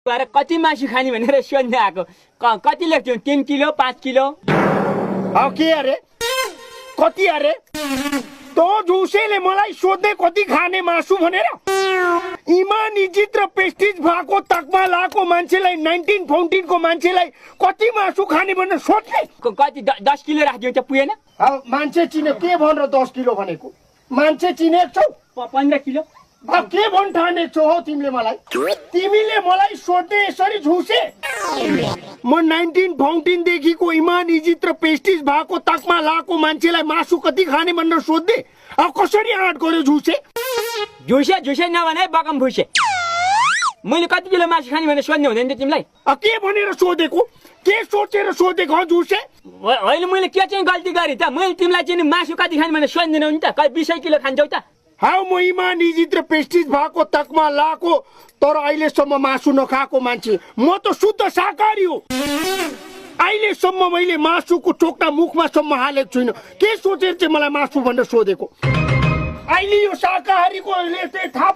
तर कति मासु खाने भनेर सोध्न आएको कति लेख्थ्यौ 3 किलो 5 किलो अब के अरे कति अरे तो झुसेले मलाई सोध्ने कति खाने मासु भनेर इमान इज्जत र प्रेस्टिज भएको तकमा लाको मान्छेलाई 1914 को मान्छेलाई कति मासु खाने भनेर सोध्ने कति 10 किलो राख्दियौ त पुगेन अब मान्छे चिने के भनेर 10 किलो भनेको मान्छे चिनेको छौ 15 किलो अब के भन् ठानेको छौ हो तिमीले मलाई सोध्ने यसरी झुसे म 1914 देखिको इमान इज्जत र प्रेस्टिज भएको तकमा लाको मान्छेलाई मासु कति खाने भनेर सोध्ने अब कसरी आँट गर्यो झुसे नभने बकम भुसे मैले कति किलो मासु खाने भनेर सोध्ने हुँदैन त तिमीलाई के भनेर सोधेको के सोचेर सोधेको हो झुसे होइन मैले के चाहिँ गल्ती गरेँ त मैले तिमीलाई चाहिँ मासु कति खाने भनेर सोध्दिनौ नि त कति 20 किलो खान्छौ त हाउ म इमान इज्जत र प्रेस्टिज भएको तकमा लाको तर अहिलेसम्म मासु नखाएको मान्छे म त शुद्ध शाकाहारी हो अहिलेसम्म मैले मासुको टोक्रा मुखमा सम्म हालेको छुइनँ के सोचेर चाहिँ मलाई मासु भनेर सोधेको अहिले यो शाकाहारीको थाहा